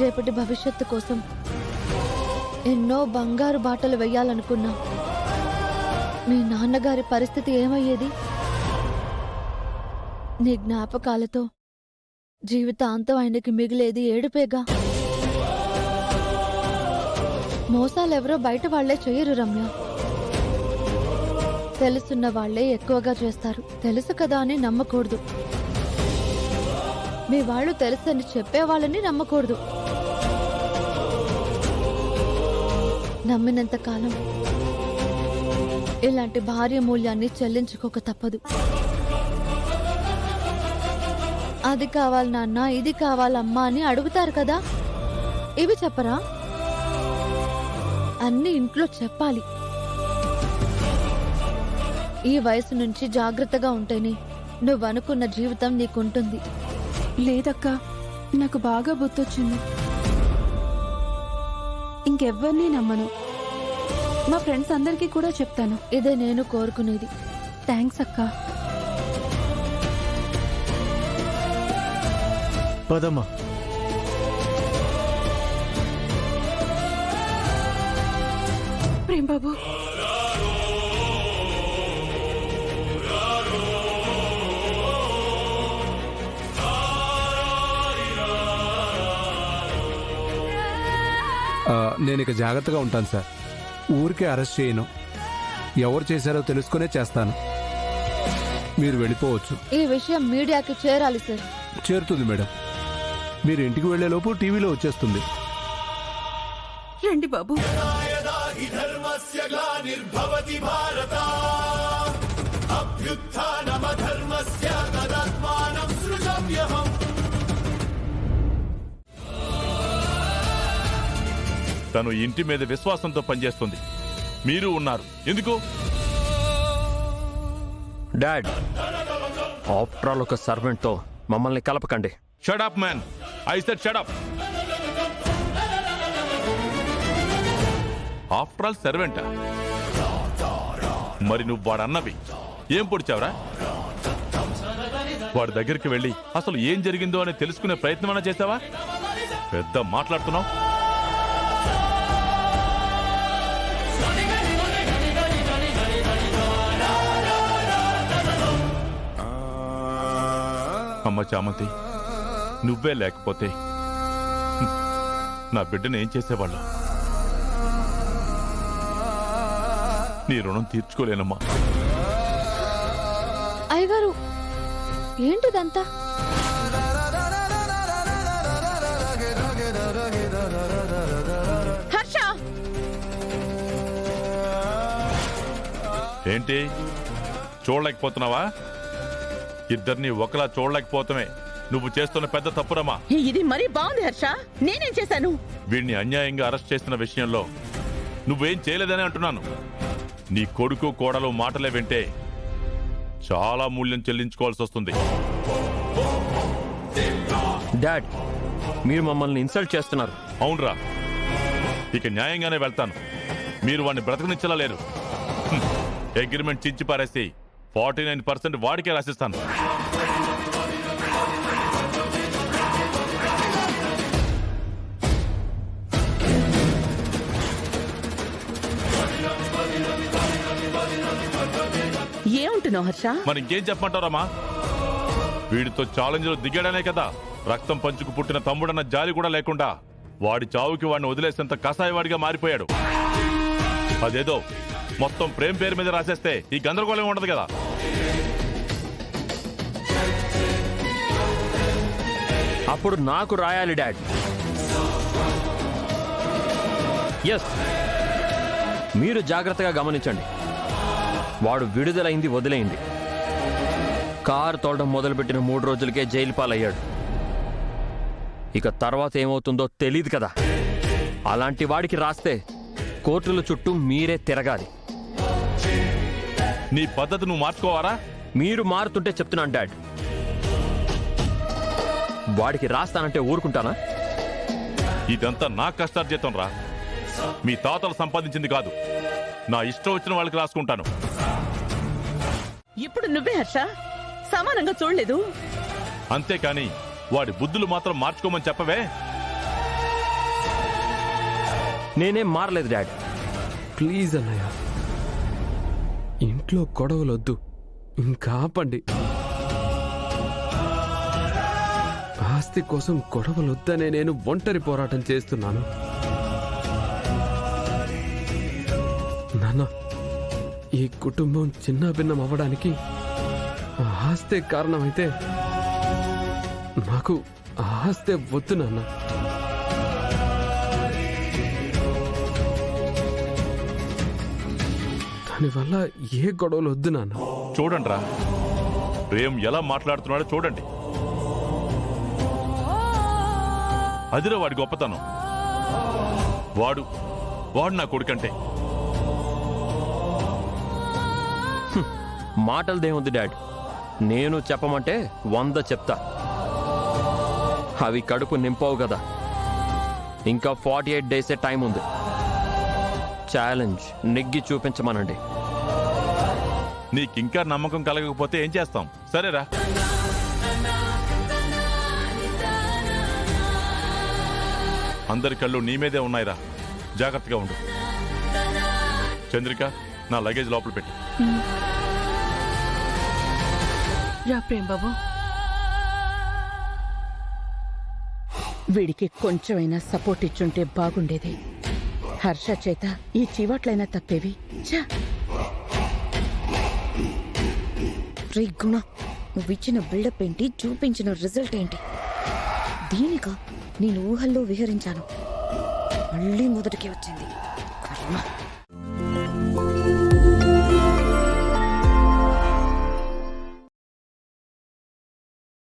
రేపటి భవిష్యత్తు కోసం ఎన్నో బంగారు బాటలు వెయ్యాలనుకున్నా. మీ నాన్నగారి పరిస్థితి ఏమయ్యేది? నీ జ్ఞాపకాలతో జీవితాంతం ఆయనకి మిగిలేది ఏడుపేగా. మోసాలెవరో బయట వాళ్లే చెయ్యరు రమ్య. తెలుసున్న వాళ్లే ఎక్కువగా చేస్తారు. తెలుసు కదా అని నమ్మకూడదు. మీ వాళ్ళు తెలుసని చెప్పేవాళ్ళని నమ్మకూడదు. నమ్మినంత కాలం ఇలాంటి భార్య మూల్యాన్ని చెల్లించుకోక తప్పదు. అది కావాలి నాన్న, ఇది కావాలమ్మా అని అడుగుతారు కదా, ఇవి చెప్పరా? అన్ని ఇంట్లో చెప్పాలి. ఈ వయసు నుంచి జాగ్రత్తగా ఉంటేనే నువ్వనుకున్న జీవితం నీకుంటుంది. లేదక్కా, నాకు బాగా బుద్ధొచ్చింది. ఇంకెవ్వరినీ నమ్మను. మా ఫ్రెండ్స్ అందరికీ కూడా చెప్తాను. ఇదే నేను కోరుకునేది. థ్యాంక్స్ అక్కా. పదమ్మా. ప్రేమ్ బాబు, నేను ఇక జాగ్రత్తగా ఉంటాను సార్. ఊరికే అరెస్ట్ చేయను. ఎవరు చేశారో తెలుసుకునే చేస్తాను. మీరు వెళ్ళిపోవచ్చు. ఈ విషయం మీడియాకి చేరాలి సార్. చేరుతుంది మేడం. మీరు ఇంటికి వెళ్లేలోపు టీవీలో వచ్చేస్తుంది. రండి బాబు. తను ఇంటి మీద విశ్వాసంతో పనిచేస్తుంది. మీరు ఉన్నారు ఎందుకు? డాడ్, ఆఫ్టర్ ఆల్ ఒక సర్వెంట్ తో మమ్మల్ని కలపకండి. Shut up man, I said shut up. After all సర్వెంటా? మరి నువ్వు వాడన్నవి ఏం పొడిచావురా? వాడి దగ్గరికి వెళ్ళి అసలు ఏం జరిగిందో అని తెలుసుకునే ప్రయత్నం చేసావా? పెద్ద మాట్లాడుతున్నావు. అమ్మ చామంతి, నువ్వే లేకపోతే నా బిడ్డను ఏం చేసేవాళ్ళు? నీ రుణం తీర్చుకోలేనమ్మా. అయ్యగారు, ఏంటిదంతా? హర్ష, ఏంటి చూడలేకపోతున్నావా? ఇద్దరిని ఒకలా చూడలేకపోతామే నువ్వు చేస్తున్న పెద్ద తప్పురమ్మా. ఇది మరీ బాగుంది హర్ష. నేనేం చేశాను? వీడిని అన్యాయంగా అరెస్ట్ చేస్తున్న విషయంలో నువ్వేం చేయలేదని అంటున్నాను. నీ కొడుకు కోడలు మాటలే వింటే చాలా మూల్యం చెల్లించుకోవాల్సి వస్తుంది. డాడ్, మీరు మమ్మల్ని ఇన్సల్ట్ చేస్తున్నారు. అవునరా, ఇక న్యాయంగానే వెళ్తాను. మీరు వాడిని బ్రతకనిచ్చేలా లేరు. అగ్రిమెంట్ చించి పారేసి 49% వాడికే రాసిస్తాను. ఏమంటున్నావు హర్ష? మరి ఇంకేం చెప్పమంటారమ్మా? వీడితో ఛాలెంజ్లో దిగాడనే కదా రక్తం పంచుకు పుట్టిన తమ్ముడన్న జాలి కూడా లేకుండా వాడి చావుకి వాడిని వదిలేసేంత కసాయవాడిగా మారిపోయాడు. అదేదో మొత్తం ప్రేమ పేరు మీద రాసేస్తే ఈ గందరగోళం ఉండదు కదా. అప్పుడు నాకు రాయాలి డాడ్. ఎస్, మీరు జాగ్రత్తగా గమనించండి. వాడు విడుదలైంది వదిలేయింది. కారు తోడడం మొదలుపెట్టిన 3 రోజులకే జైలు పాలయ్యాడు. ఇక తర్వాత ఏమవుతుందో తెలీదు కదా. అలాంటి వాడికి రాస్తే కోర్టుల చుట్టూ మీరే తిరగాలి. నీ పద్ధతి నువ్వు మార్చుకోవారా? మీరు మారుతుంటే చెప్తున్నాను డాడ్. వాడికి రాస్తానంటే ఊరుకుంటానా? ఇదంతా నా కష్టార్జితం రా. మీ తాతలు సంపాదించింది కాదు. నా ఇష్టం వచ్చిన వాళ్ళకి రాసుకుంటాను. ఇప్పుడు నువ్వే హర్ష సమానంగా చూడలేదు. అంతేకాని వాడి బుద్ధులు మాత్రం మార్చుకోమని చెప్పవే. నేనేం మారలేదు డాడ్. ప్లీజ్ అన్నయ్య, ఇంట్లో గొడవలొద్దు, ఇంకా ఆపండి. ఆస్తి కోసం గొడవలొద్దనే నేను ఒంటరి పోరాటం చేస్తున్నాను. నాన్న, ఈ కుటుంబం చిన్నాభిన్నం అవ్వడానికి ఆ ఆస్తే కారణమైతే నాకు ఆ ఆస్తే వద్దు నాన్న. దానివల్ల ఏ గొడవలు వద్దు నాన్న. చూడండి రా, ప్రేమ్ ఎలా మాట్లాడుతున్నాడో చూడండి. అదిరా వాడి గొప్పతనం. వాడు నా కొడుకంటే. మాటలదేముంది డాడ్, నేను చెప్పమంటే 100 చెప్తా. అవి కడుపు నింపవు కదా. ఇంకా 48 డేసే టైం ఉంది. ఛాలెంజ్ నెగ్గి చూపించమనండి. నీకింకా నమ్మకం కలగకపోతే ఏం చేస్తాం? సరేరా, అందరి కళ్ళు నీ మీదే ఉన్నాయిరా, జాగ్రత్తగా ఉండు. చంద్రిక, నా లగేజ్ లోపల పెట్టి. రా ప్రేమ్ బాబు. వీడికి కొంచెమైనా సపోర్ట్ ఇచ్చుంటే బాగుండేది. హర్ష చేత ఈ చివాట్లైనా తప్పేవి. రే గుణ, నువ్వు ఇచ్చిన బిల్డప్ ఏంటి, చూపించిన రిజల్ట్ ఏంటి? దీనికా నేను ఊహల్లో విహరించాను, మళ్ళీ మొదటికి వచ్చింది కర్మ.